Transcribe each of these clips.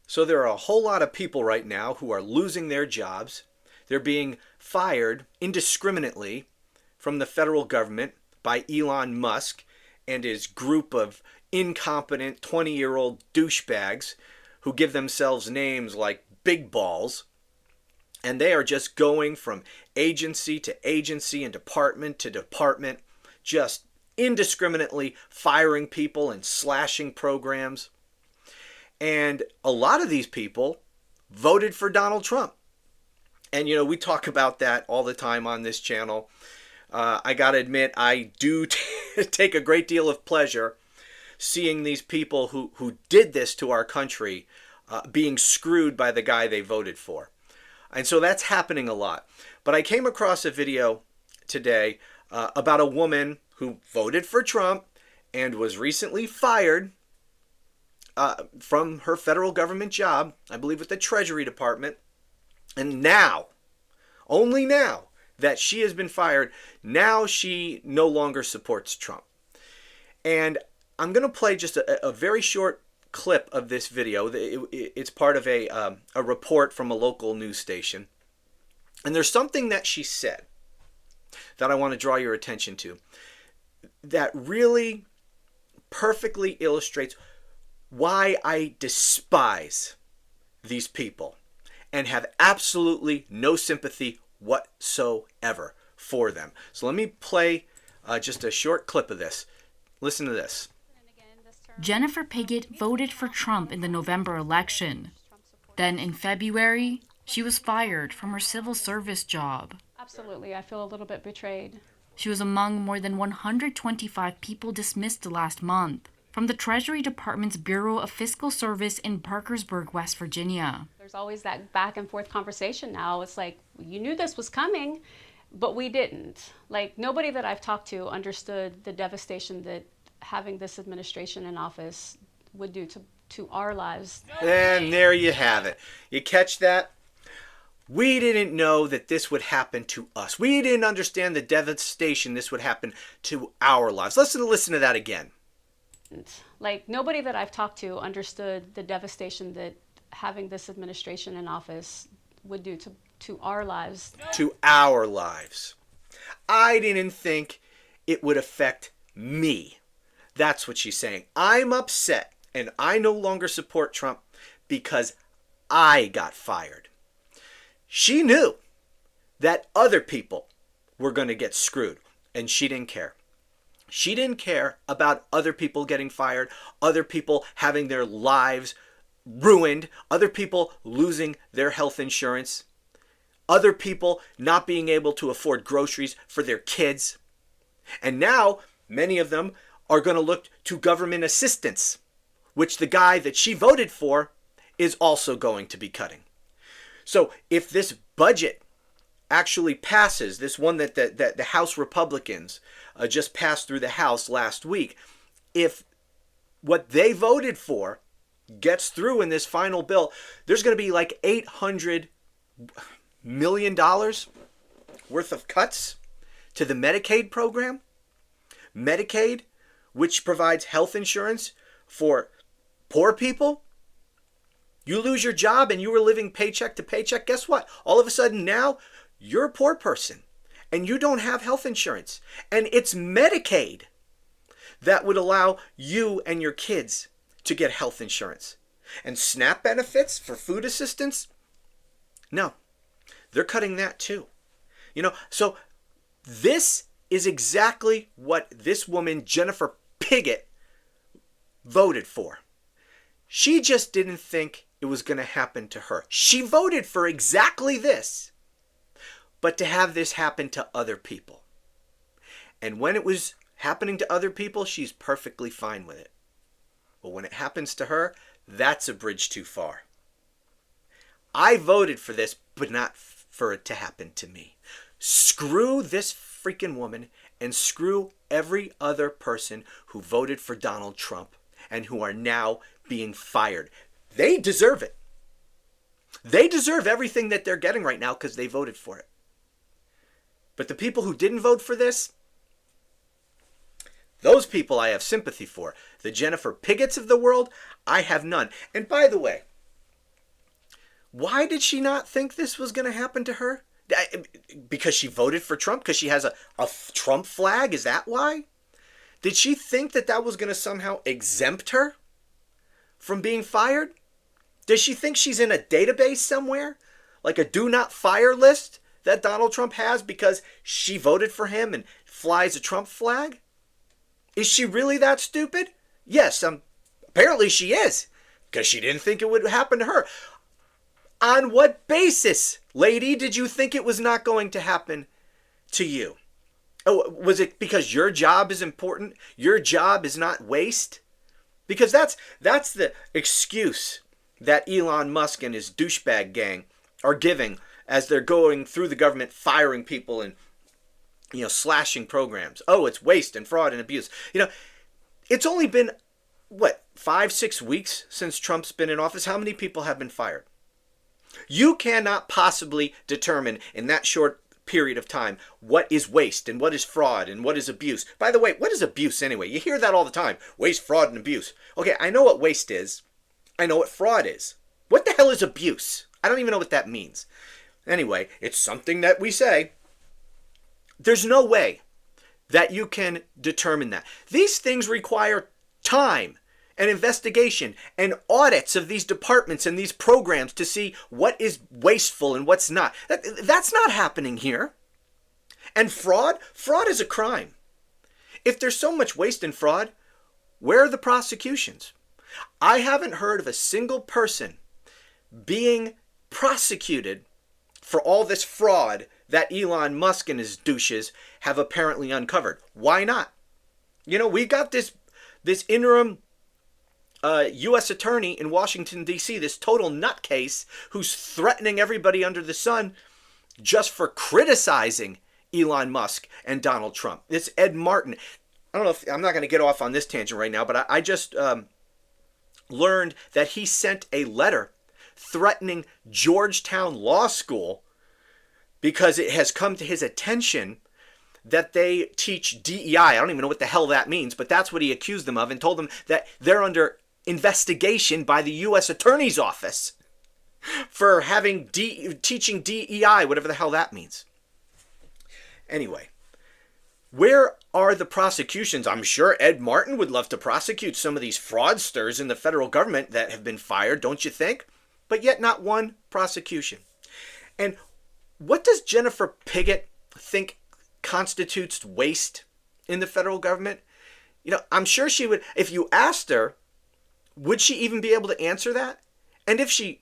So there are a whole lot of people right now who are losing their jobs. They're being fired indiscriminately from the federal government by Elon Musk and his group of incompetent 20-year-old douchebags who give themselves names like Big Balls. And they are just going from agency to agency and department to department, just indiscriminately firing people and slashing programs. And a lot of these people voted for Donald Trump. And, we talk about that all the time on this channel. I got to admit, I do take a great deal of pleasure seeing these people who did this to our country being screwed by the guy they voted for. And so that's happening a lot. But I came across a video today about a woman who voted for Trump and was recently fired from her federal government job, I believe with the Treasury Department. And now, only now that she has been fired, now she no longer supports Trump. And I'm going to play just a very short clip of this video. It's part of a report from a local news station. And there's something that she said that I want to draw your attention to that really perfectly illustrates why I despise these people and have absolutely no sympathy whatsoever for them. So let me play just a short clip of this. Listen to this. Jennifer Piggott voted for Trump in the November election. Then in February, she was fired from her civil service job. Absolutely, I feel a little bit betrayed. She was among more than 125 people dismissed last month from the Treasury Department's Bureau of Fiscal Service in Parkersburg, West Virginia. There's always that back and forth conversation now. It's like, you knew this was coming, but we didn't. Like, nobody that I've talked to understood the devastation that having this administration in office would do to our lives. And there you have it. You catch that? We didn't know that this would happen to us. We didn't understand the devastation this would happen to our lives. Listen to that again. Like, nobody that I've talked to understood the devastation that having this administration in office would do to our lives. To our lives. I didn't think it would affect me. That's what she's saying. I'm upset and I no longer support Trump because I got fired. She knew that other people were going to get screwed, and she didn't care. She didn't care about other people getting fired, other people having their lives ruined, other people losing their health insurance, other people not being able to afford groceries for their kids. And now many of them are going to look to government assistance, which the guy that she voted for is also going to be cutting. So if this budget actually passes, this one that the House Republicans just passed through the House last week, if what they voted for gets through in this final bill, there's going to be like $800 million worth of cuts to the Medicaid program. Medicaid, which provides health insurance for poor people. You lose your job and you were living paycheck to paycheck. Guess what? All of a sudden now you're a poor person and you don't have health insurance. And it's Medicaid that would allow you and your kids to get health insurance. And SNAP benefits for food assistance? No, they're cutting that too. So this is exactly what this woman, Jennifer Piggott, voted for. She just didn't think it was going to happen to her. She voted for exactly this, but to have this happen to other people. And when it was happening to other people, she's perfectly fine with it. But when it happens to her, that's a bridge too far. I voted for this, but not for it to happen to me. Screw this freaking woman and screw every other person who voted for Donald Trump and who are now being fired. They deserve it. They deserve everything that they're getting right now because they voted for it. But the people who didn't vote for this, those people I have sympathy for. The Jennifer Pigotts of the world, I have none. And by the way, Why did she not think this was going to happen to her? Because she voted for Trump? Because she has a Trump flag? Is that why? Did she think that that was going to somehow exempt her from being fired? Does she think she's in a database somewhere? Like a do not fire list that Donald Trump has because she voted for him and flies a Trump flag? Is she really that stupid? Yes, apparently she is. Because she didn't think it would happen to her. On what basis, lady, did you think it was not going to happen to you? Oh, was it because your job is important? Your job is not waste? Because that's the excuse that Elon Musk and his douchebag gang are giving as they're going through the government, firing people and slashing programs. Oh, it's waste and fraud and abuse. It's only been, 5-6 weeks since Trump's been in office? How many people have been fired? You cannot possibly determine in that short period of time what is waste and what is fraud and what is abuse. By the way, what is abuse anyway? You hear that all the time. Waste, fraud, and abuse. Okay, I know what waste is. I know what fraud is. What the hell is abuse? I don't even know what that means. Anyway, it's something that we say. There's no way that you can determine that. These things require time and investigation and audits of these departments and these programs to see what is wasteful and what's not. That's not happening here. And fraud is a crime. If there's so much waste and fraud, where are the prosecutions? I haven't heard of a single person being prosecuted for all this fraud that Elon Musk and his douches have apparently uncovered. Why not? We've got this interim U.S. attorney in Washington, D.C., this total nutcase who's threatening everybody under the sun just for criticizing Elon Musk and Donald Trump. This Ed Martin. I don't know if I'm not going to get off on this tangent right now, but I just learned that he sent a letter threatening Georgetown Law School because it has come to his attention that they teach DEI. I don't even know what the hell that means, but that's what he accused them of and told them that they're under investigation by the U.S. Attorney's Office for teaching DEI, whatever the hell that means. Anyway, where are the prosecutions? I'm sure Ed Martin would love to prosecute some of these fraudsters in the federal government that have been fired, don't you think? But yet not one prosecution. And what does Jennifer Piggott think constitutes waste in the federal government? I'm sure she would, if you asked her, would she even be able to answer that? And if she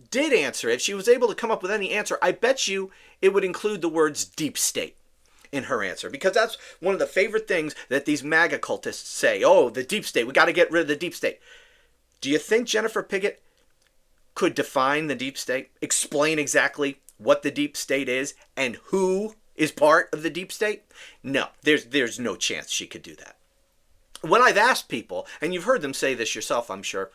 did answer it, if she was able to come up with any answer, I bet you it would include the words deep state in her answer, because that's one of the favorite things that these MAGA cultists say. Oh, the deep state, we got to get rid of the deep state. Do you think Jennifer Piggott could define the deep state, explain exactly what the deep state is and who is part of the deep state? No, there's no chance she could do that. When I've asked people, and you've heard them say this yourself, I'm sure,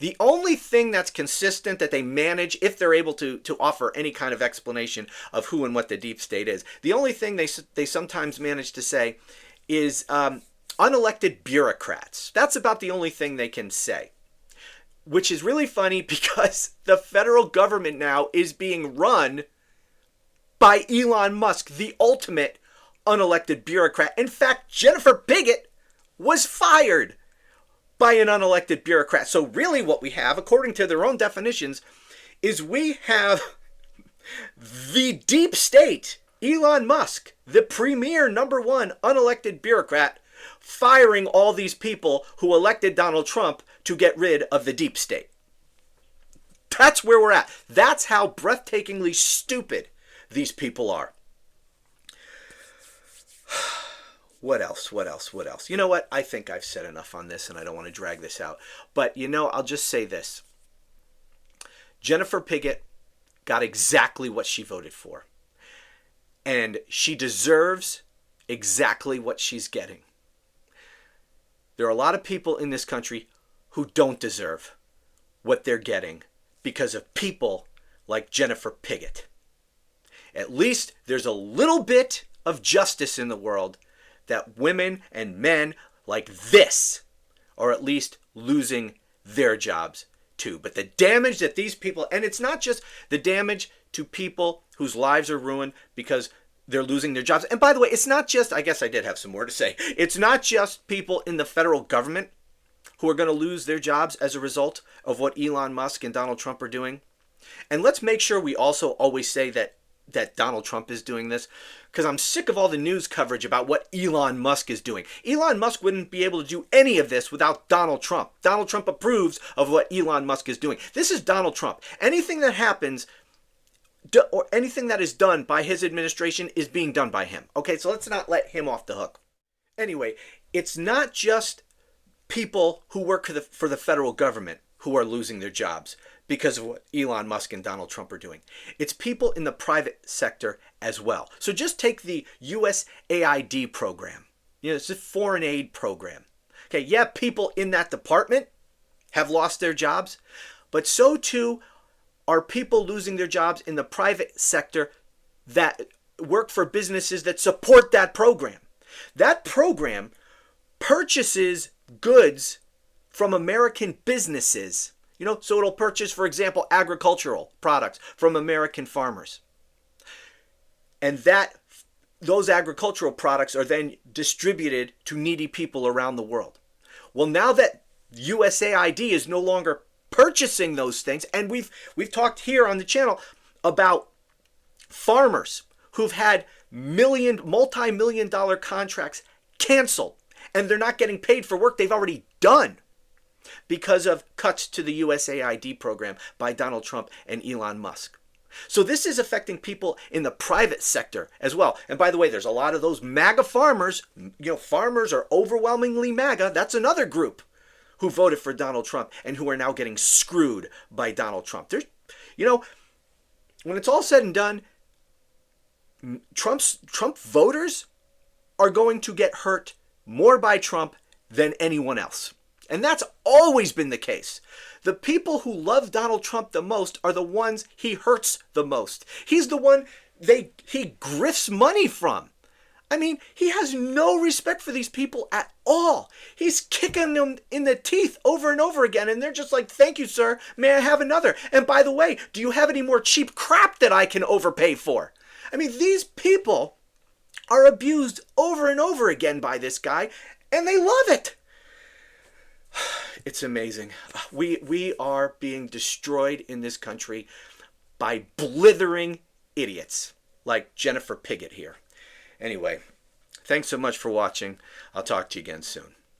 the only thing that's consistent that they manage, if they're able to offer any kind of explanation of who and what the deep state is, the only thing they sometimes manage to say is unelected bureaucrats. That's about the only thing they can say. Which is really funny because the federal government now is being run by Elon Musk, the ultimate unelected bureaucrat. In fact, Jennifer Piggott was fired by an unelected bureaucrat. So really what we have, according to their own definitions, is we have the deep state, Elon Musk, the premier #1 unelected bureaucrat, firing all these people who elected Donald Trump to get rid of the deep state. That's where we're at. That's how breathtakingly stupid these people are. What else? You know what? I think I've said enough on this and I don't want to drag this out. But I'll just say this. Jennifer Piggott got exactly what she voted for. And she deserves exactly what she's getting. There are a lot of people in this country who don't deserve what they're getting because of people like Jennifer Piggott. At least there's a little bit of justice in the world that women and men like this are at least losing their jobs too. But the damage that these people, and it's not just the damage to people whose lives are ruined because they're losing their jobs. And by the way, it's not just, I guess I did have some more to say. It's not just people in the federal government who are going to lose their jobs as a result of what Elon Musk and Donald Trump are doing. And let's make sure we also always say that Donald Trump is doing this, because I'm sick of all the news coverage about what Elon Musk is doing. Elon Musk wouldn't be able to do any of this without Donald Trump. Donald Trump approves of what Elon Musk is doing. This is Donald Trump. Anything that happens or anything that is done by his administration is being done by him. Okay, so let's not let him off the hook. Anyway, it's not just people who work for the federal government who are losing their jobs because of what Elon Musk and Donald Trump are doing. It's people in the private sector as well. So just take the USAID program. It's a foreign aid program. Okay, yeah, people in that department have lost their jobs, but so too are people losing their jobs in the private sector that work for businesses that support that program. That program purchases goods from American businesses. So it'll purchase, for example, agricultural products from American farmers. And those agricultural products are then distributed to needy people around the world. Well, now that USAID is no longer purchasing those things, and we've talked here on the channel about farmers who've had multi-million dollar contracts canceled, and they're not getting paid for work they've already done because of cuts to the USAID program by Donald Trump and Elon Musk. So this is affecting people in the private sector as well. And by the way, there's a lot of those MAGA farmers. Farmers are overwhelmingly MAGA. That's another group who voted for Donald Trump and who are now getting screwed by Donald Trump. When it's all said and done, Trump voters are going to get hurt more by Trump than anyone else. And that's always been the case. The people who love Donald Trump the most are the ones he hurts the most. He's the one he grifts money from. I mean, he has no respect for these people at all. He's kicking them in the teeth over and over again, and they're just like, "Thank you, sir. May I have another? And by the way, do you have any more cheap crap that I can overpay for?" I mean, these people are abused over and over again by this guy, and they love it. It's amazing. We are being destroyed in this country by blithering idiots like Jennifer Piggott here. Anyway, thanks so much for watching. I'll talk to you again soon.